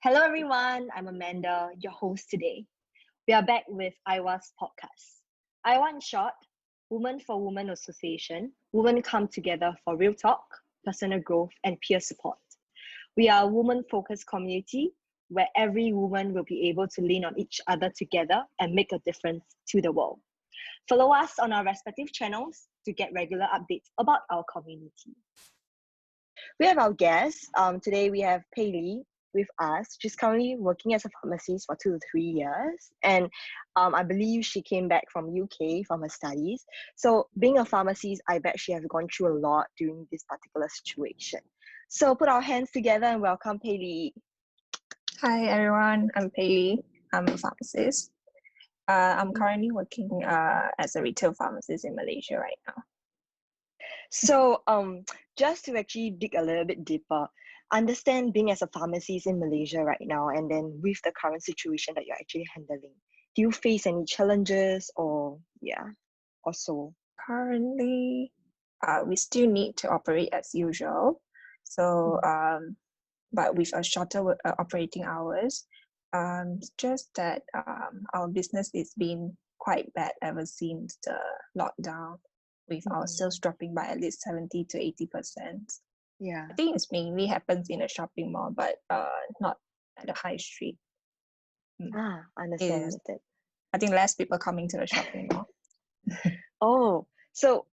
Hello, everyone. I'm Amanda, your host today. We are back with IWA's podcast. IWA in short, Women for Women Association. Women come together for real talk, personal growth, and peer support. We are a woman-focused community where every woman will be able to lean on each other together and make a difference to the world. Follow us on our respective channels to get regular updates about our community. We have our guest. Today we have Pei with us. She's currently working as a pharmacist for 2 to 3 years, and I believe she came back from UK from her studies. So being a pharmacist, I bet she has gone through a lot during this particular situation. So put our hands together and welcome Pei. Hi everyone, I'm Pei. I'm a pharmacist. I'm currently working as a retail pharmacist in Malaysia right now. So just to actually dig a little bit deeper, understand being as a pharmacist in Malaysia right now, and then with the current situation that you're actually handling, do you face any challenges or so? Currently, we still need to operate as usual. So, but with a shorter operating hours, just that our business is been quite bad ever since the lockdown, with our sales dropping by at least 70 to 80%. Yeah. I think it's mainly happens in a shopping mall, but not at the high street. Understand. I think less people coming to the shopping mall. Oh, so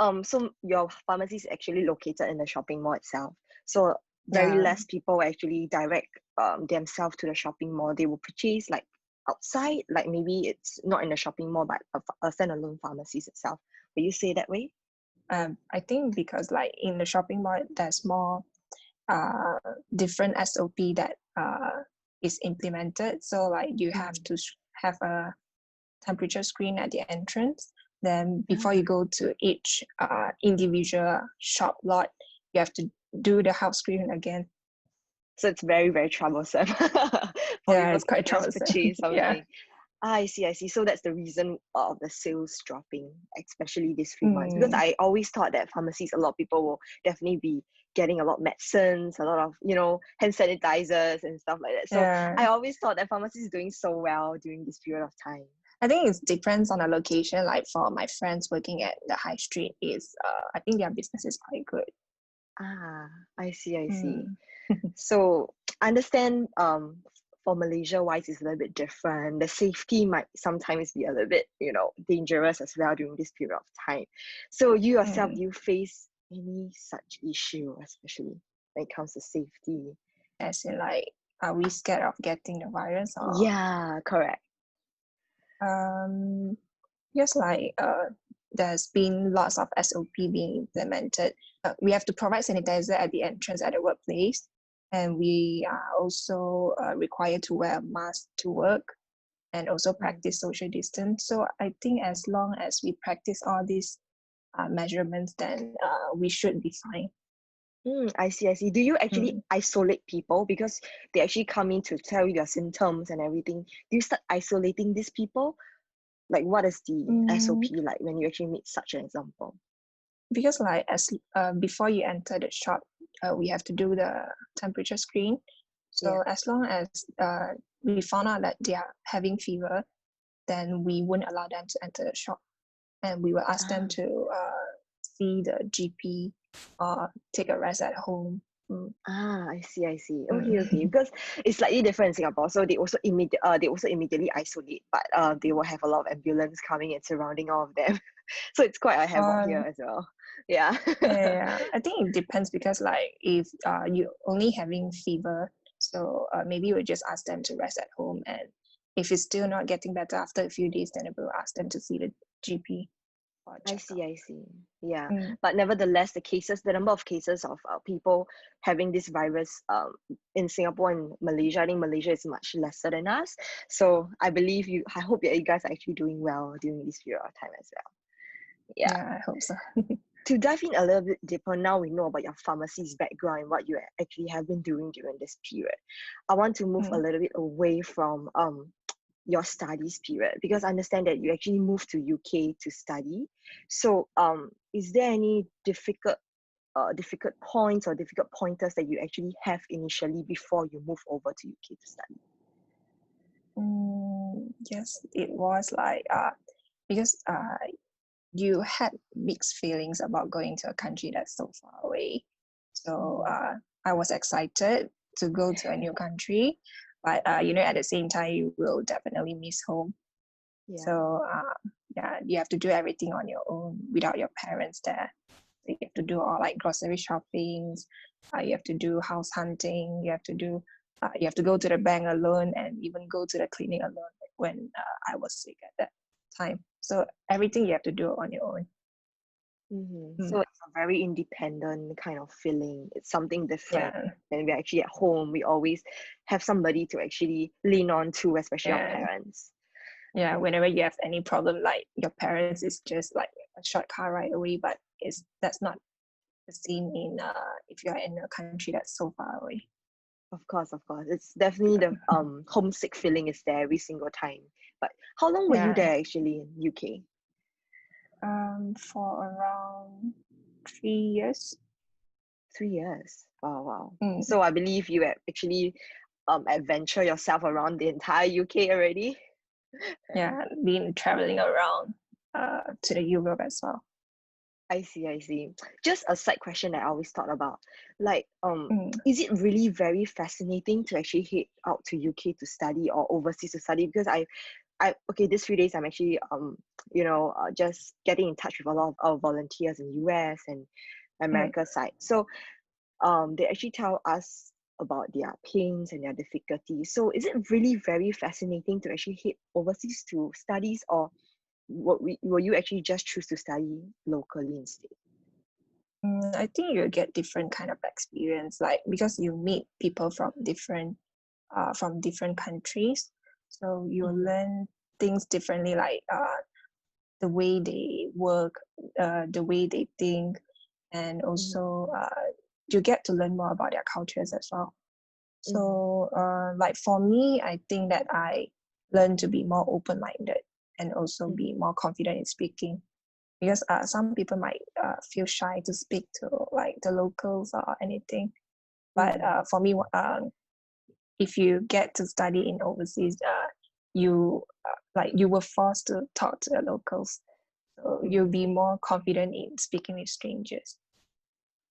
your pharmacy is actually located in the shopping mall itself. So very less people actually direct themselves to the shopping mall. They will purchase like outside, like maybe it's not in the shopping mall, but a standalone pharmacies itself. Will you say that way? I think because like in the shopping mall, there's more different SOP that is implemented. So like you have to have a temperature screen at the entrance. Then before you go to each individual shop lot, you have to do the house screening again. So it's very, very troublesome. It's quite troublesome. Purchase something. I see. So that's the reason of the sales dropping, especially these 3 months. Because I always thought that pharmacies, a lot of people will definitely be getting a lot of medicines, a lot of, hand sanitizers and stuff like that. So I always thought that pharmacies is doing so well during this period of time. I think it depends on the location. Like for my friends working at the high street, I think their business is quite good. I see. So I understand for Malaysia wise it's a little bit different. The safety might sometimes be a little bit, dangerous as well during this period of time. So you yourself, do you face any such issue, especially when it comes to safety? As in like, are we scared of getting the virus? Or? Yeah, correct. Yes, like there's been lots of SOP being implemented. We have to provide sanitizer at the entrance at the workplace, and we are also required to wear a mask to work and also practice social distance. So I think as long as we practice all these measurements, then we should be fine. I see. Do you actually isolate people because they actually come in to tell you their symptoms and everything? Do you start isolating these people? Like, what is the SOP like when you actually meet such an example? Because like as before you enter the shop, we have to do the temperature screen. So as long as we found out that they are having fever, then we wouldn't allow them to enter the shop, and we will ask them to see the GP or take a rest at home. I see. Okay. Because it's slightly different in Singapore. So they also immediately isolate, but they will have a lot of ambulance coming and surrounding all of them. So it's quite a havoc here as well. Yeah. I think it depends because like if you only having fever, so maybe we'll just ask them to rest at home, and if it's still not getting better after a few days, then we'll ask them to see the GP. I see. Yeah. But nevertheless, the number of cases of people having this virus in Singapore and Malaysia, I think Malaysia is much lesser than us. So I hope that you guys are actually doing well during this period of time as well. Yeah, I hope so. To dive in a little bit deeper, now we know about your pharmacy's background and what you actually have been doing during this period. I want to move a little bit away from your studies period, because I understand that you actually moved to UK to study. So is there any difficult difficult points or difficult pointers that you actually have initially before you move over to UK to study? Yes, it was like because you had mixed feelings about going to a country that's so far away. So I was excited to go to a new country, but at the same time, you will definitely miss home. Yeah. So yeah, you have to do everything on your own without your parents there. So you have to do all like grocery shoppings. You have to do house hunting. You have to go to the bank alone and even go to the clinic alone when I was sick at that time. So everything you have to do on your own. So it's a very independent kind of feeling. It's something different. Yeah, When we're actually at home, we always have somebody to actually lean on to, especially our yeah, parents. yeah. Whenever you have any problem, like your parents is just like a short car ride away, but that's not the same in if you're in a country that's so far away. Of course. It's definitely the homesick feeling is there every single time. But how long were you Yeah. there actually in UK? For around 3 years. 3 years. Wow. Mm. So I believe you have actually adventure yourself around the entire UK already. Yeah, been traveling around to the Europe as well. I see. Just a side question that I always thought about. Like, Mm. is it really very fascinating to actually head out to UK to study or overseas to study? Because okay, these few days I'm actually just getting in touch with a lot of our volunteers in US and America side. So they actually tell us about their pains and their difficulties. So is it really very fascinating to actually head overseas to studies, or will you actually just choose to study locally instead? I think you get different kind of experience, like because you meet people from different countries, so you learn things differently, like the way they work, the way they think, and also you get to learn more about their cultures as well. So like for me, I think that I learned to be more open-minded and also be more confident in speaking, because some people might feel shy to speak to like the locals or anything. But for me, if you get to study in overseas, you you were forced to talk to the locals, so you'll be more confident in speaking with strangers.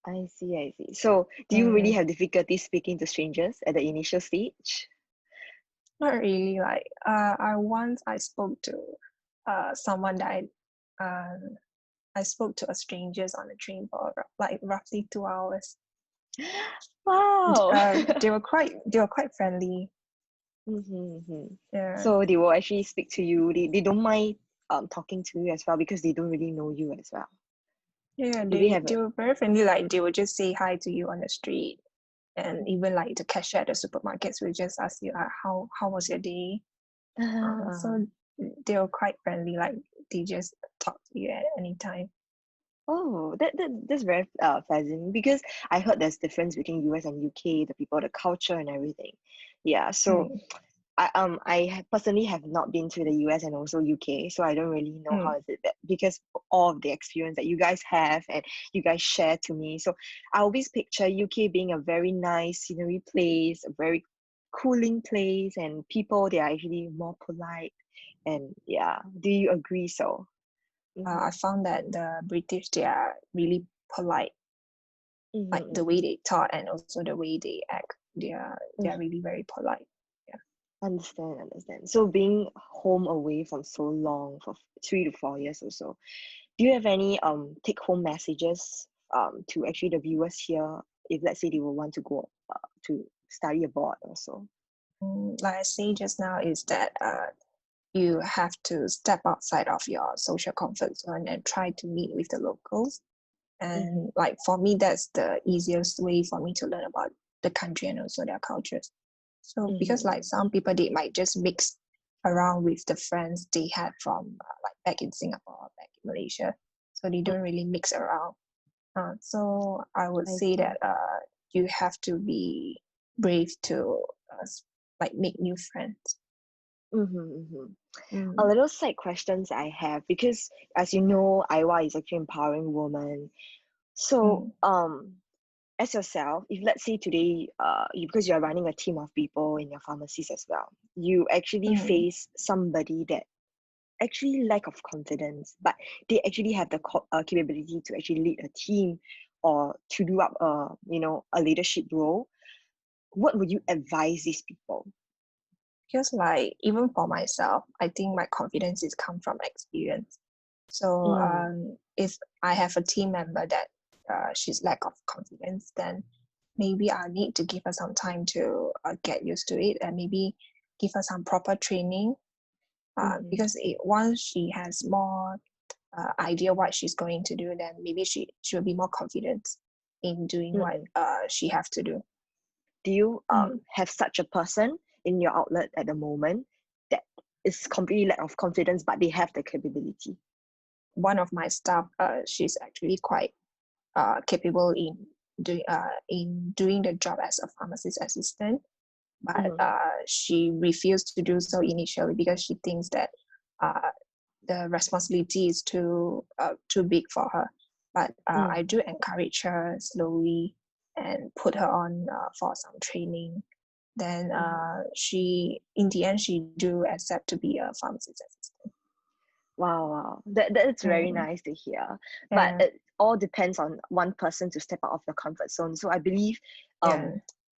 I see. So do you really have difficulty speaking to strangers at the initial stage? Not really. Like I spoke to someone that I spoke to a strangers on the train for like roughly 2 hours. Wow. They were quite friendly. Yeah. So they will actually speak to you. They don't mind talking to you as well, because they don't really know you as well. Yeah, Do they have they were very friendly. Like they would just say hi to you on the street, and even like the cashier at the supermarkets will just ask you how was your day. So they were quite friendly. Like they just talk to you at any time. Oh, that's very pleasant, because I heard there's difference between US and UK, the people, the culture and everything. Yeah, so I personally have not been to the US and also UK, so I don't really know how is it that, because all of the experience that you guys have and you guys share to me. So I always picture UK being a very nice scenery place, a very cooling place, and people, they are actually more polite. And yeah, do you agree so? I found that the British, they are really polite, like the way they talk and also the way they act. They are really very polite. Yeah. Understand. So being home away from so long, for 3 to 4 years or so, do you have any take home messages to actually the viewers here, if let's say they will want to go to study abroad also? Like I say just now, is that you have to step outside of your social comfort zone and try to meet with the locals. And like for me, that's the easiest way for me to learn about the country and also their cultures. So because like some people, they might just mix around with the friends they had from like back in Singapore or back in Malaysia, so they don't really mix around. So I would say that you have to be brave to like make new friends. A little side questions I have, because as you know, IWWA is actually empowering women. So, Mm, as yourself, if let's say today, because you're running a team of people in your pharmacies as well, you actually mm. face somebody that actually lack of confidence, but they actually have the capability to actually lead a team or to do up a leadership role. What would you advise these people? Because like even for myself, I think my confidence is come from experience. So Mm, if I have a team member that she's lack of confidence, then maybe I need to give her some time to get used to it, and maybe give her some proper training. mm-hmm, Because once she has more idea what she's going to do, then maybe she will be more confident in doing what mm-mm. she have to do. Do you Mm. have such a person in your outlet at the moment that is completely lack of confidence, but they have the capability? One of my staff, she's actually quite capable in doing the job as a pharmacist assistant, but Mm-hmm, she refused to do so initially because she thinks that uh, the responsibility is too big for her. But I mm, do encourage her slowly and put her on for some training. Then mm-hmm. she, in the end, she do accept to be a pharmacist assistant. Wow, wow. That's very Mm, nice to hear. But yeah, it all depends on one person to step out of their comfort zone. So I believe yeah,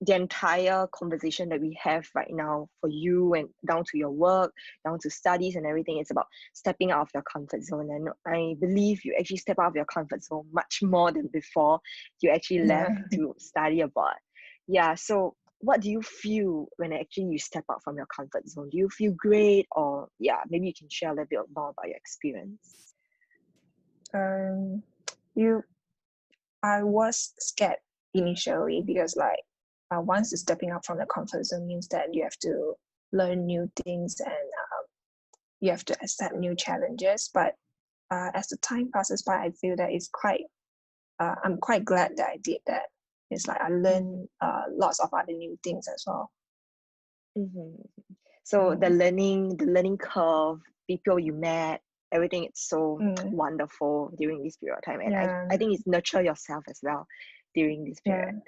the entire conversation that we have right now for you and down to your work, down to studies and everything, it's about stepping out of your comfort zone. And I believe you actually step out of your comfort zone much more than before you actually yeah. left to study abroad. Yeah, so what do you feel when actually you step out from your comfort zone? Do you feel great, or yeah, maybe you can share a little bit more about your experience? Um, you, I was scared initially because like once you're stepping out from the comfort zone means that you have to learn new things and you have to accept new challenges. But as the time passes by, I feel that it's quite. I'm quite glad that I did that. It's like I Mm-hmm. learned lots of other new things as well. Mm-hmm. So Mm, the learning curve, people you met, everything is so mm, wonderful during this period of time. And yeah, I think it's nurture yourself as well during this period. yeah.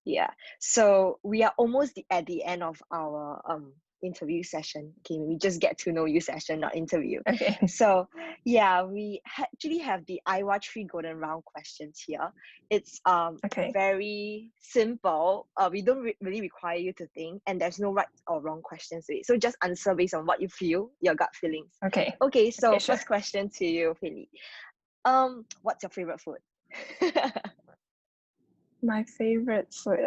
Yeah. So we are almost at the end of our interview session. Okay, we just get to know you session, not interview. Okay, So yeah, we actually have the IWA 3 golden round questions here. It's okay, very simple. We don't really require you to think, and there's no right or wrong questions to it. So just answer based on what you feel, your gut feelings. okay, Okay, okay, so sure. first question to you, Philly. What's your favorite food? My favorite food.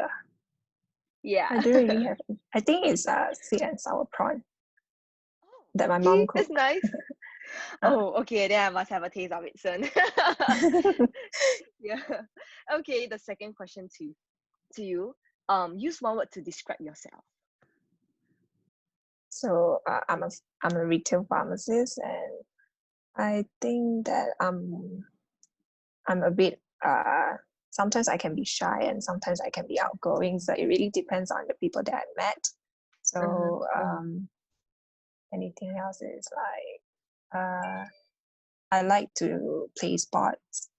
Yeah. I don't really have. I think it's sweet and sour prawn that my mom Okay, that's cook. nice. Uh, Oh, okay, then I must have a taste of it soon. Yeah. Okay, the second question to you. Use one word to describe yourself. so I'm a retail pharmacist, and I think that I'm a bit sometimes I can be shy and sometimes I can be outgoing. So it really depends on the people that I met. Uh-huh. So anything else is like I like to play sports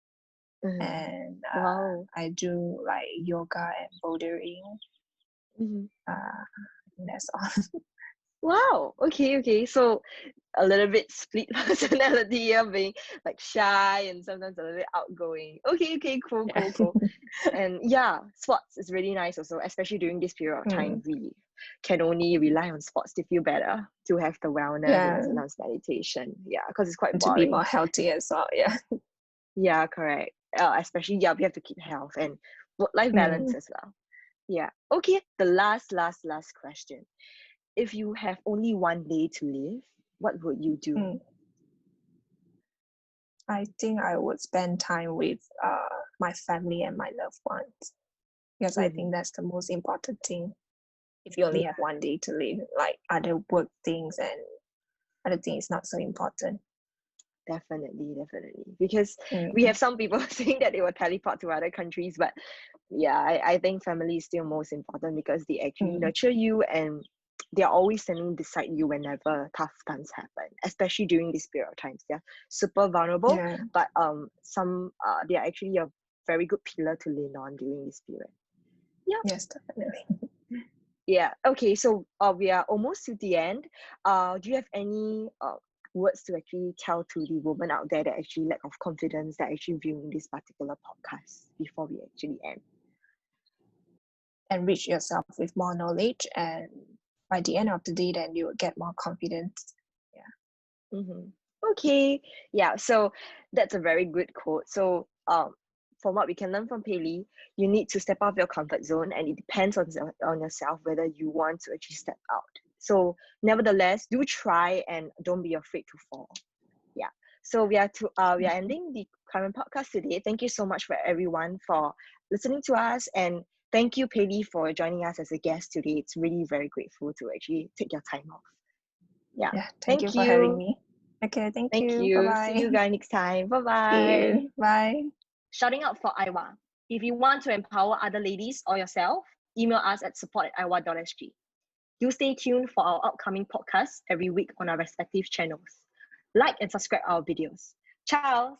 Uh-huh. and Wow. I do like yoga and bouldering. Mhm. Uh, and that's all. Wow. Okay, okay. So a little bit split personality of being like shy and sometimes a little bit outgoing. Okay, okay, cool, Yeah. cool, cool. And yeah, sports is really nice also, especially during this period of time. Mm, We can only rely on sports to feel better, to have the wellness and yeah. sometimes meditation. Yeah, because it's quite And to be more boring. healthy as well. Yeah. Yeah, correct. Especially, yeah, we have to keep health and work-life balance Mm, as well. Yeah. Okay, the last question. If you have only one day to live, what would you do? mm. I think I would spend time with my family and my loved ones because I think Mm-hmm. that's the most important thing. If you only Yeah, have one day to live, like other work things and other things not so important. definitely, definitely. Because we Mm, have some people saying that they will teleport to other countries, but yeah, I think family is still most important because they actually mm, nurture you and they're always standing beside you whenever tough times happen, especially during this period of times. They're super vulnerable, yeah. but some they are actually your very good pillar to lean on during this period. Yeah. Yes, definitely. Yeah. Okay. So we are almost to the end. Do you have any words to actually tell to the women out there that actually lack of confidence that actually viewing this particular podcast before we actually end? Enrich yourself with more knowledge, and by the end of the day, then you will get more confidence. Yeah. Mm-hmm. Okay. Yeah. So that's a very good quote. So from what we can learn from Pei, you need to step out of your comfort zone, and it depends on yourself whether you want to actually step out. So nevertheless, do try and don't be afraid to fall. Yeah. So we are ending the current podcast today. Thank you so much for everyone for listening to us, and thank you, Pei, for joining us as a guest today. It's really very grateful to actually take your time off. Yeah. Thank you for having me. Okay, thank you. Bye-bye. See you guys next time. See Bye-bye. you. Bye. Shouting out for IWWA. If you want to empower other ladies or yourself, email us at support@iwa.sg. Do stay tuned for our upcoming podcasts every week on our respective channels. Like and subscribe our videos. Ciao!